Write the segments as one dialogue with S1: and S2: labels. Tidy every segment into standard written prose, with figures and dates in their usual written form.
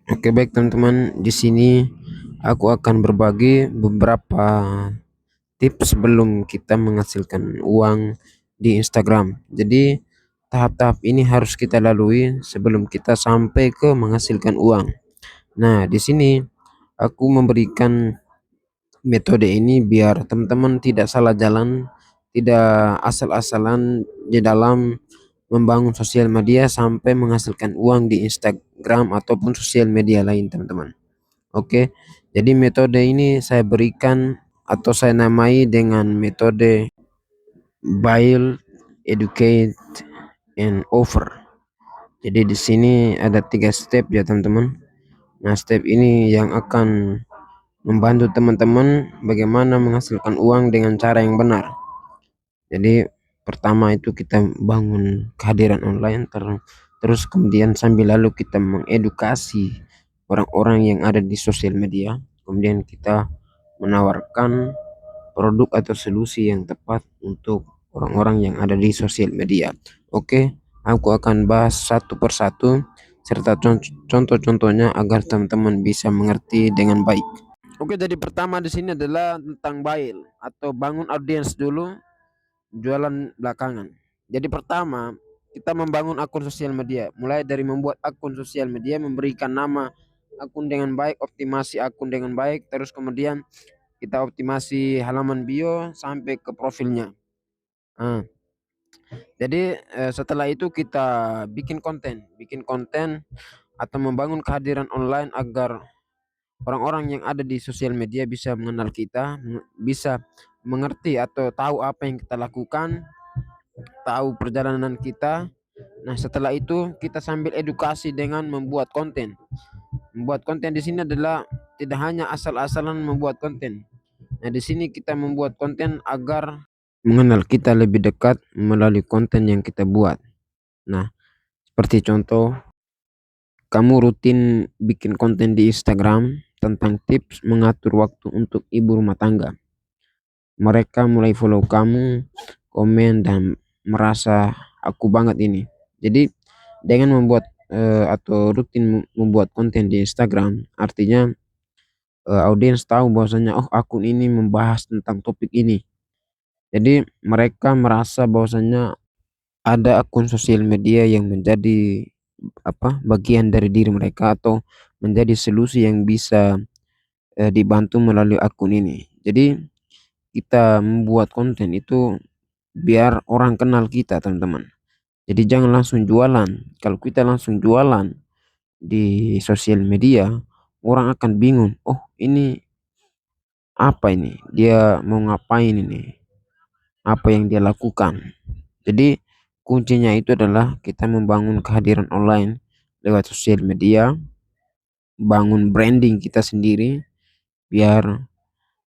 S1: Oke, baik teman-teman, di sini aku akan berbagi beberapa tips sebelum kita menghasilkan uang di Instagram. Jadi, tahap-tahap ini harus kita lalui sebelum kita sampai ke menghasilkan uang. Nah, di sini aku memberikan metode ini biar teman-teman tidak salah jalan, tidak asal-asalan di dalam membangun sosial media sampai menghasilkan uang di Instagram ataupun sosial media lain, teman-teman. Oke, jadi metode ini saya berikan atau saya namai dengan metode build, educate, and offer. Jadi di sini ada 3 step ya teman-teman. Nah, step ini yang akan membantu teman-teman bagaimana menghasilkan uang dengan cara yang benar. Jadi pertama itu kita bangun kehadiran online, terus kemudian sambil lalu kita mengedukasi orang-orang yang ada di sosial media. Kemudian kita menawarkan produk atau solusi yang tepat untuk orang-orang yang ada di sosial media. Oke, aku akan bahas satu persatu serta contoh-contohnya agar teman-teman bisa mengerti dengan baik. Oke, jadi pertama di sini adalah tentang build atau bangun audiens dulu, jualan belakangan. Jadi pertama, kita membangun akun sosial media, mulai dari membuat akun sosial media, memberikan nama akun dengan baik, optimasi akun dengan baik, terus kemudian kita optimasi halaman bio sampai ke profilnya. Nah, jadi setelah itu kita bikin konten atau membangun kehadiran online agar orang-orang yang ada di sosial media bisa mengenal kita, bisa mengerti atau tahu apa yang kita lakukan, tahu perjalanan kita. Nah, setelah itu kita sambil edukasi dengan membuat konten. Membuat konten di sini adalah tidak hanya asal-asalan membuat konten. Nah, di sini kita membuat konten agar mengenal kita lebih dekat melalui konten yang kita buat. Nah, seperti contoh, kamu rutin bikin konten di Instagram tentang tips mengatur waktu untuk ibu rumah tangga. Mereka mulai follow kamu, komen, dan merasa aku banget ini. Jadi dengan membuat atau rutin membuat konten di Instagram, artinya audiens tahu bahwasanya oh akun ini membahas tentang topik ini. Jadi mereka merasa bahwasanya ada akun sosial media yang menjadi bagian dari diri mereka atau menjadi solusi yang bisa dibantu melalui akun ini. Jadi kita membuat konten itu biar orang kenal kita, teman-teman. Jadi jangan langsung jualan. Kalau kita langsung jualan di sosial media, orang akan bingung. Oh, ini apa ini? Dia mau ngapain ini? Apa yang dia lakukan? Jadi kuncinya itu adalah kita membangun kehadiran online lewat sosial media, bangun branding kita sendiri biar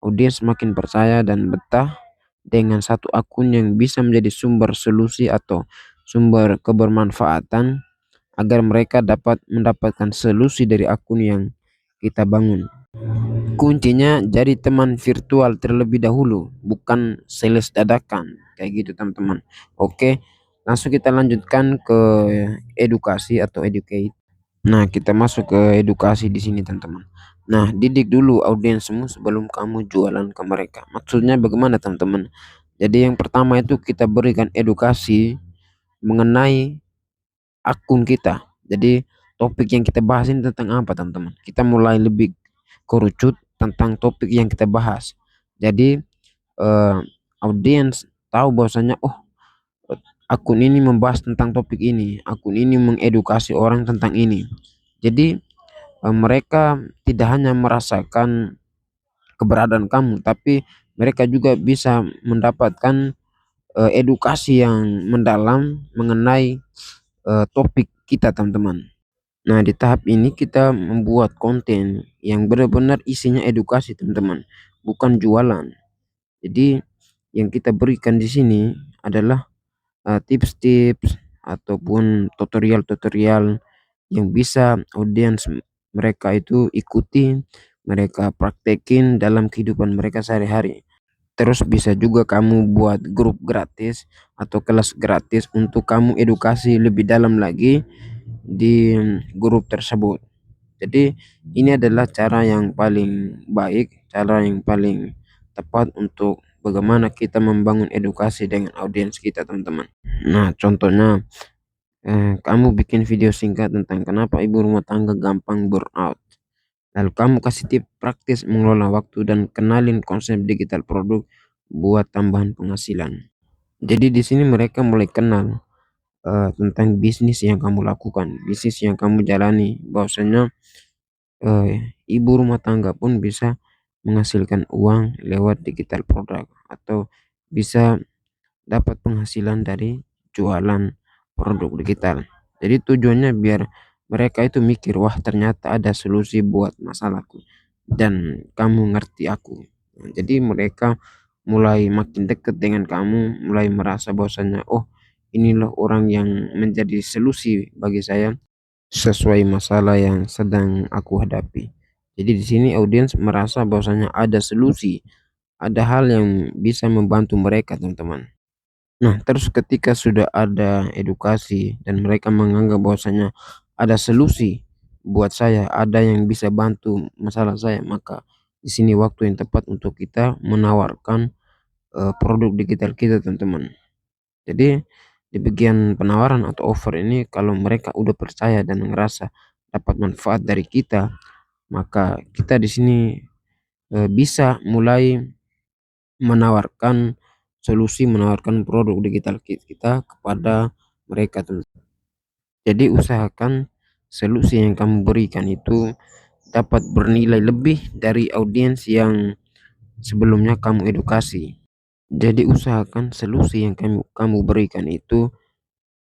S1: audiens semakin percaya dan betah dengan satu akun yang bisa menjadi sumber solusi atau sumber kebermanfaatan agar mereka dapat mendapatkan solusi dari akun yang kita bangun. Kuncinya jadi teman virtual terlebih dahulu, bukan sales dadakan kayak gitu teman-teman. Oke, langsung kita lanjutkan ke edukasi atau educate. Nah, kita masuk ke edukasi di sini, teman-teman. Nah, didik dulu audiensmu sebelum kamu jualan ke mereka. Maksudnya bagaimana, teman-teman? Jadi yang pertama itu kita berikan edukasi mengenai akun kita. Jadi topik yang kita bahas ini tentang apa, teman-teman? Kita mulai lebih kerucut tentang topik yang kita bahas. Jadi eh, audiens tahu bahwasanya oh akun ini membahas tentang topik ini, akun ini mengedukasi orang tentang ini. Jadi mereka tidak hanya merasakan keberadaan kamu, tapi mereka juga bisa mendapatkan edukasi yang mendalam mengenai topik kita, teman-teman. Nah, di tahap ini kita membuat konten yang benar-benar isinya edukasi, teman-teman, bukan jualan. Jadi yang kita berikan di sini adalah tips-tips ataupun tutorial-tutorial yang bisa audiens mereka itu ikuti, mereka praktekin dalam kehidupan mereka sehari-hari. Terus bisa juga kamu buat grup gratis atau kelas gratis untuk kamu edukasi lebih dalam lagi di grup tersebut. Jadi ini adalah cara yang paling baik, cara yang paling tepat untuk bagaimana kita membangun edukasi dengan audiens kita, teman-teman. Nah, contohnya kamu bikin video singkat tentang kenapa ibu rumah tangga gampang burnout. Lalu kamu kasih tips praktis mengelola waktu dan kenalin konsep digital produk buat tambahan penghasilan. Jadi di sini mereka mulai kenal tentang bisnis yang kamu lakukan, bisnis yang kamu jalani, bahwasanya ibu rumah tangga pun bisa menghasilkan uang lewat digital produk atau bisa dapat penghasilan dari jualan produk digital. Jadi tujuannya biar mereka itu mikir, wah ternyata ada solusi buat masalahku dan kamu ngerti aku. Nah, jadi mereka mulai makin dekat dengan kamu, mulai merasa bahwasanya, oh inilah orang yang menjadi solusi bagi saya sesuai masalah yang sedang aku hadapi. Jadi di sini audiens merasa bahwasanya ada solusi, ada hal yang bisa membantu mereka, teman-teman. Nah, terus ketika sudah ada edukasi dan mereka menganggap bahwasanya ada solusi buat saya, ada yang bisa bantu masalah saya, maka di sini waktu yang tepat untuk kita menawarkan produk digital kita, teman-teman. Jadi di bagian penawaran atau offer ini, kalau mereka udah percaya dan ngerasa dapat manfaat dari kita, maka kita di sini bisa mulai menawarkan solusi, menawarkan produk digital kita kepada mereka, teman. Jadi usahakan solusi yang kamu berikan itu dapat bernilai lebih dari audiens yang sebelumnya kamu edukasi. Jadi usahakan solusi yang kamu berikan itu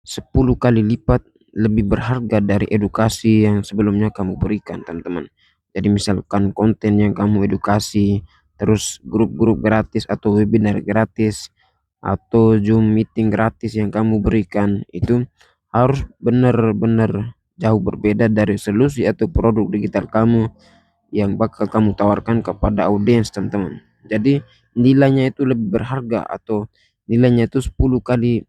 S1: 10 kali lipat lebih berharga dari edukasi yang sebelumnya kamu berikan, teman-teman. Jadi misalkan konten yang kamu edukasi, terus grup-grup gratis atau webinar gratis, atau Zoom meeting gratis yang kamu berikan, itu harus benar-benar jauh berbeda dari solusi atau produk digital kamu yang bakal kamu tawarkan kepada audiens, teman-teman. Jadi nilainya itu lebih berharga atau nilainya itu 10 kali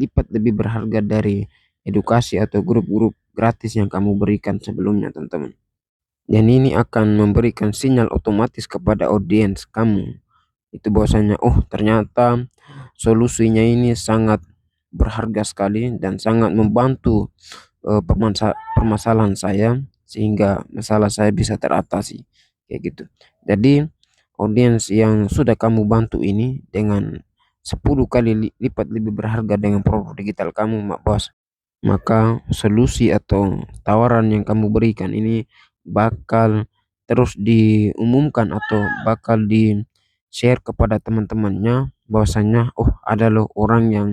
S1: lipat lebih berharga dari edukasi atau grup-grup gratis yang kamu berikan sebelumnya, teman-teman. Dan ini akan memberikan sinyal otomatis kepada audiens kamu itu bahwasanya, oh ternyata solusinya ini sangat berharga sekali dan sangat membantu permasalahan saya sehingga masalah saya bisa teratasi, kayak gitu. Jadi audiens yang sudah kamu bantu ini dengan 10 kali lipat lebih berharga dengan produk digital kamu, bos, maka solusi atau tawaran yang kamu berikan ini bakal terus diumumkan atau bakal di share kepada teman-temannya, bahwasanya oh ada loh orang yang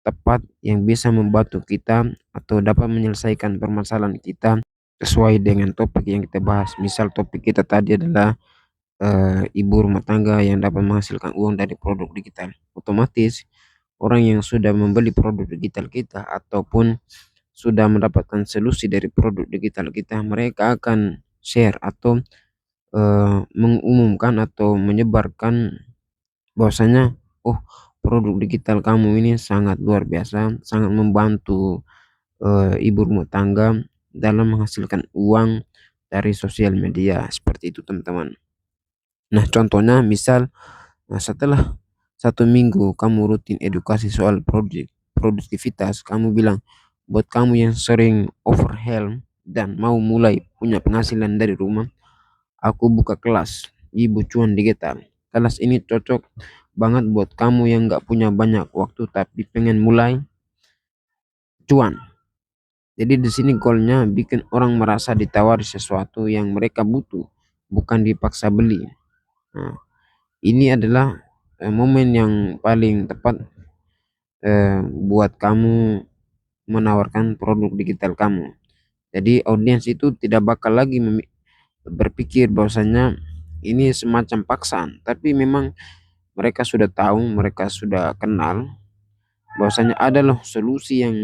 S1: tepat yang bisa membantu kita atau dapat menyelesaikan permasalahan kita sesuai dengan topik yang kita bahas. Misal topik kita tadi adalah ibu rumah tangga yang dapat menghasilkan uang dari produk digital. Otomatis orang yang sudah membeli produk digital kita ataupun sudah mendapatkan solusi dari produk digital kita, mereka akan share atau mengumumkan atau menyebarkan bahwasanya, oh produk digital kamu ini sangat luar biasa, sangat membantu ibu rumah tangga dalam menghasilkan uang dari sosial media, seperti itu, teman-teman. Nah, contohnya misal, nah, setelah 1 minggu kamu rutin edukasi soal produktivitas, kamu bilang, buat kamu yang sering overwhelm dan mau mulai punya penghasilan dari rumah, aku buka kelas Ibu Cuan Digital. Kelas ini cocok banget buat kamu yang nggak punya banyak waktu tapi pengen mulai cuan. Jadi di sini goalnya bikin orang merasa ditawari sesuatu yang mereka butuh, bukan dipaksa beli. Nah, ini adalah momen yang paling tepat buat kamu menawarkan produk digital kamu. Jadi audiens itu tidak bakal lagi berpikir bahwasanya ini semacam paksaan, tapi memang mereka sudah tahu, mereka sudah kenal bahwasanya ada loh solusi yang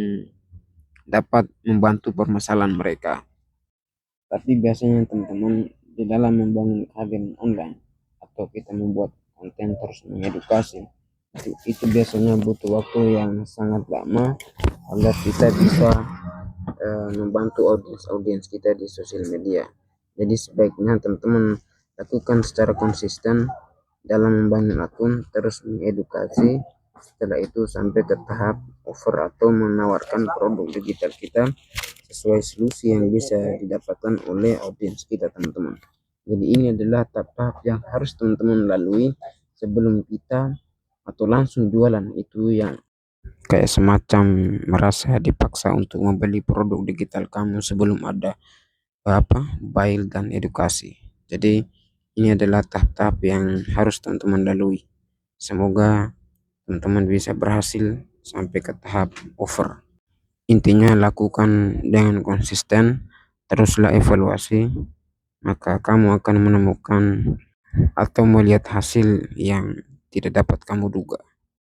S1: dapat membantu permasalahan mereka. Tapi biasanya teman-teman, di dalam membangun kehadiran online atau kita membuat konten terus mengedukasi, itu biasanya butuh waktu yang sangat lama agar kita bisa membantu audiens kita di sosial media. Jadi sebaiknya teman-teman lakukan secara konsisten dalam membangun akun, terus mengedukasi, setelah itu sampai ke tahap offer atau menawarkan produk digital kita sesuai solusi yang bisa didapatkan oleh audiens kita, teman-teman. Jadi ini adalah tahap-tahap yang harus teman-teman lalui sebelum kita atau langsung jualan. Itu yang kayak semacam merasa dipaksa untuk membeli produk digital kamu sebelum ada buy dan edukasi. Jadi ini adalah tahap-tahap yang harus teman-teman lalui. Semoga teman-teman bisa berhasil sampai ke tahap offer. Intinya lakukan dengan konsisten, teruslah evaluasi, maka kamu akan menemukan atau melihat hasil yang tidak dapat kamu duga.